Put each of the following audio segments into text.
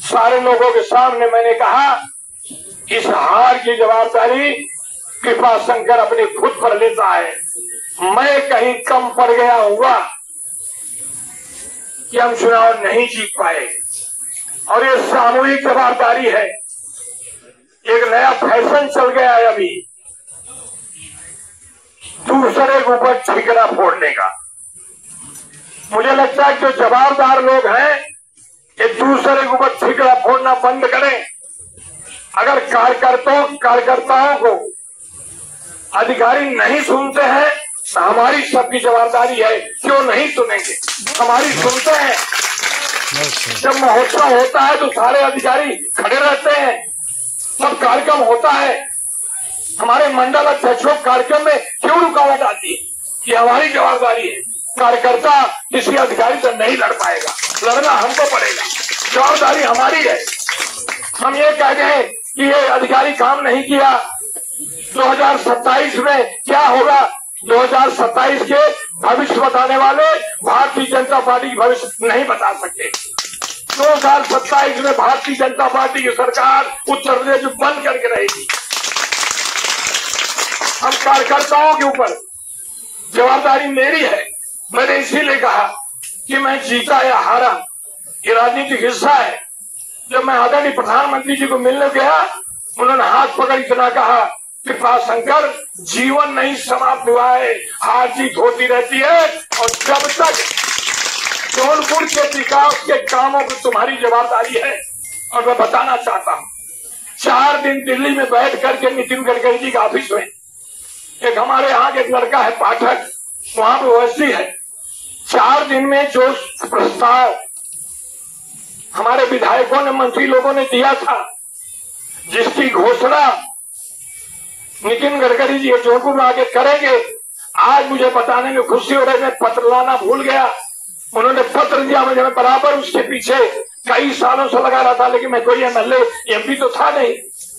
सारे लोगों के सामने मैंने कहा इस हार की जवाबदारी कृपा शंकर अपने खुद पर लेता है। मैं कहीं कम पड़ गया हुआ कि हम चुनाव नहीं जीत पाए, और ये सामूहिक जवाबदारी है। एक नया फैशन चल गया है अभी दूसरे के ऊपर ठिकरा फोड़ने का। मुझे लगता है जो जवाबदार लोग हैं ये दूसरे के ऊपर ठिकरा फोड़ना बंद करें। अगर कार्यकर्ताओं को अधिकारी नहीं सुनते हैं तो हमारी सबकी जवाबदारी है, क्यों नहीं सुनेंगे, हमारी सुनते हैं। जब महोत्सव होता है तो सारे अधिकारी खड़े रहते हैं, सब कार्यक्रम होता है, हमारे मंडल अध्यक्षों कार्यक्रम में क्यों रुकावट आती है? ये हमारी जवाबदारी है। कार्यकर्ता किसी अधिकारी से नहीं लड़ पाएगा, लड़ना हमको पड़ेगा, जवाबदारी हमारी है। हम ये कह दें कि ये अधिकारी काम नहीं किया, 2027 में क्या होगा, 2027 के भविष्य बताने वाले भारतीय जनता पार्टी की भविष्य नहीं बता सकते। 2027 में भारतीय जनता पार्टी की सरकार उत्तर प्रदेश में बंद करके रहेगी। हम कार्यकर्ताओं के ऊपर जवाबदारी मेरी है। मैंने इसीलिए कहा कि मैं जीता या हारा ये राजनीतिक हिस्सा है। जब मैं आदरणीय प्रधानमंत्री जी को मिलने गया, उन्होंने हाथ पकड़ इतना कहा, कृपा शंकर जीवन नहीं समाप्त हुआ है, हार जीत होती रहती है, और जब तक जौनपुर के विकास के कामों की तुम्हारी जवाबदारी है। और मैं बताना चाहता हूँ, 4 दिन दिल्ली में बैठ करके नितिन गडकरी जी के ऑफिस में एक हमारे यहाँ के एक लड़का है पाठक, वहां पर ओएसडी है, 4 दिन में जो प्रस्ताव हमारे विधायकों ने, मंत्री लोगों ने दिया था, जिसकी घोषणा नितिन गडकरी जी जौनपुर में आके करेंगे, आज मुझे बताने में खुशी हो रही है। मैं पत्र लाना भूल गया, उन्होंने पत्र दिया मुझे, मैं बराबर उसके पीछे कई सालों से लगा रहा था, लेकिन मैं कोई एमएलए एमपी तो था नहीं।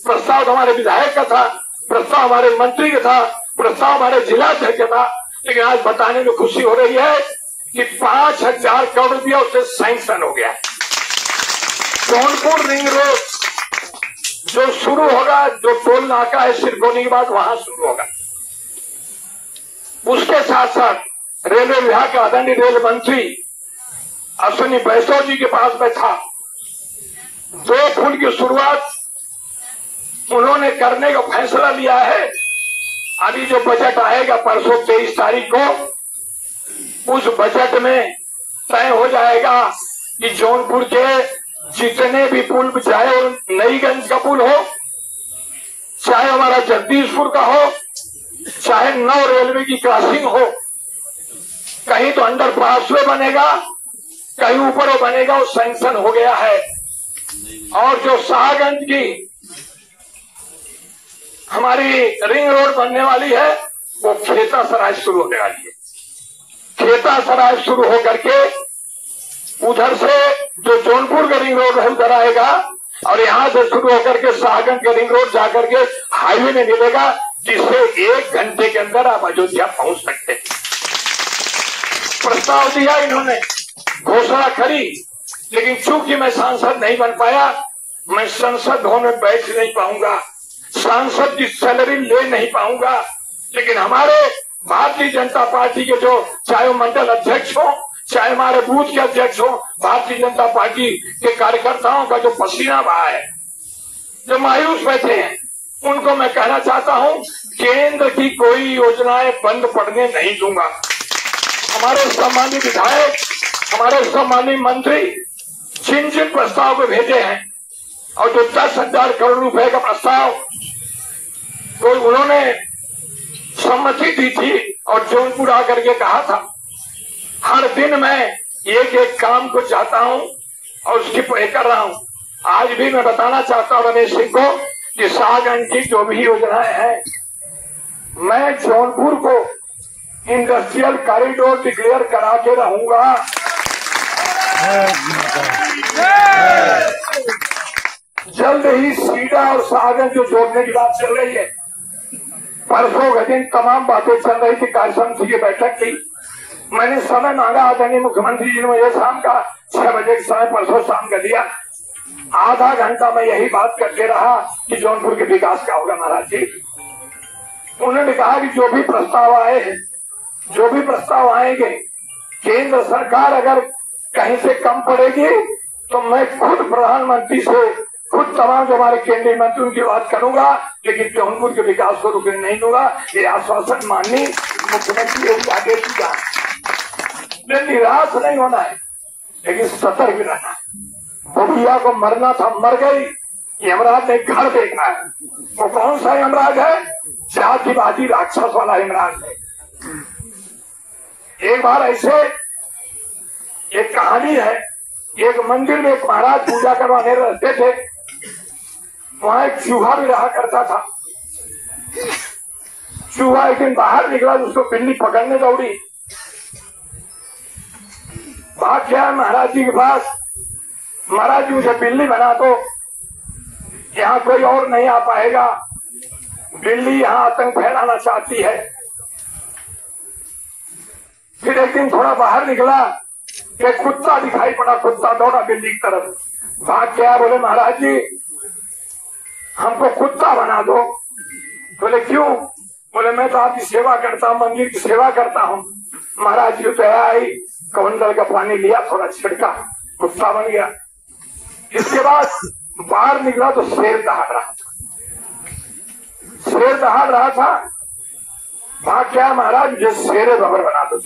प्रस्ताव तो हमारे विधायक का था, प्रस्ताव हमारे मंत्री का था, प्रस्ताव हमारे जिलाध्यक्ष का था, लेकिन आज बताने में खुशी हो रही है कि 5,000 करोड़ रुपया उससे सैंक्शन हो गया। जौनपुर रिंग रोड जो शुरू होगा, जो टोल नाका है सिरकोनी के बाद, वहां शुरू होगा। उसके साथ साथ रेलवे विभाग का आदरणीय रेल मंत्री अश्विनी वैष्णव जी के पास में था, 2 पुल की शुरुआत उन्होंने करने का फैसला लिया है। अभी जो बजट आएगा परसों 23 तारीख को, उस बजट में तय हो जाएगा कि जौनपुर के जितने भी पुल, चाहे नईगंज का पुल हो, चाहे हमारा जगदीशपुर का हो, चाहे नौ रेलवे की क्रॉसिंग हो, कहीं तो अंडर पासवे बनेगा, कहीं ऊपर बनेगा, वो सैंक्शन हो गया है। और जो शाहगंज की हमारी रिंग रोड बनने वाली है, वो खेता सराय शुरू होने वाली है। खेता सराय शुरू होकर के उधर से जो जौनपुर का रिंग रोड है उधर आएगा, और यहां से शुरू होकर के शाहगंज का रिंग रोड जाकर के हाईवे में मिलेगा, जिससे 1 घंटे के अंदर आप अयोध्या पहुंच सकते हैं। प्रस्ताव दिया इन्होंने, घोषणा करी, लेकिन चूंकि मैं सांसद नहीं बन पाया, मैं संसद भवन में बैठ नहीं पाऊंगा, सांसद की सैलरी ले नहीं पाऊंगा, लेकिन हमारे भारतीय जनता पार्टी के जो चाहे मंडल अध्यक्ष हो, चाहे हमारे बूथ के अध्यक्ष हो, भारतीय जनता पार्टी के कार्यकर्ताओं का जो पसीना बहा है, जो मायूस बैठे हैं, उनको मैं कहना चाहता हूं, केंद्र की कोई योजनाएं बंद पड़ने नहीं दूंगा। हमारे सम्मानित विधायक, हमारे सम्मानित मंत्री जिन जिन प्रस्ताव को भेजे हैं, और जो 10,000 करोड़ रुपए का प्रस्ताव तो उन्होंने सम्मति दी थी, और जौनपुर आकर के कहा था, हर दिन मैं एक एक काम को चाहता हूं और उसकी पढ़ाई कर रहा हूं। आज भी मैं बताना चाहता हूं रमेश सिंह को कि शाहगंज की जो भी योजनाएं हैं, मैं जौनपुर को इंडस्ट्रियल कॉरिडोर डिक्लेयर करा के रहूंगा। जल्द ही सीडा और शाहगंज को जोड़ने की बात चल रही है। परसों के दिन तमाम बातें चल रही थी, कार्य समिति की बैठक थी, मैंने समय मांगा, आदरणीय मुख्यमंत्री जी ने मुझे शाम का 6 बजे का समय परसों शाम का दिया। आधा घंटा मैं यही बात करते रहा कि जौनपुर के विकास का होगा महाराज जी। उन्होंने कहा कि जो भी प्रस्ताव आए हैं, जो भी प्रस्ताव आएंगे, केंद्र सरकार अगर कहीं से कम पड़ेगी तो मैं खुद प्रधानमंत्री से, खुद तमाम जो हमारे केंद्रीय मंत्री उनकी बात करूंगा, लेकिन जौनपुर के विकास को रुकने नहीं दूंगा। ये आश्वासन माननीय मुख्यमंत्री योगी आदित्यनाथ ने निराश नहीं होना है, लेकिन सतर्क भी रहना है। बुढ़िया को मरना था, मर गई। यमराज ने घर देखना है। वो कौन सा यमराज है? जातिवादी राक्षस वाला यमराज है। एक बार ऐसे एक कहानी है, एक मंदिर में एक महाराज पूजा करवाने रहते थे। वहां एक चूहा भी रहा करता था। चूहा एक दिन बाहर निकला, उसको बिल्ली पकड़ने दौड़ी। भाग गया महाराज जी के पास। महाराज जी मुझे बिल्ली बना दो, यहाँ कोई और नहीं आ पाएगा, बिल्ली यहाँ आतंक फैलाना चाहती है। फिर एक दिन थोड़ा बाहर निकला, एक कुत्ता दिखाई पड़ा। कुत्ता दौड़ा बिल्ली की तरफ, भाग गया। बोले महाराज जी हमको कुत्ता बना दो। बोले क्यों? बोले मैं तो आपकी सेवा करता हूँ, मंदिर की सेवा करता हूँ। महाराज जी दया आई, कमंडल का पानी लिया, थोड़ा छिड़का, कुत्ता बन गया। इसके बाद बाहर निकला तो शेर दहाड़ रहा था। शेर दहाड़ रहा था, भाग गया। महाराज मुझे शेरे बबर बना दो।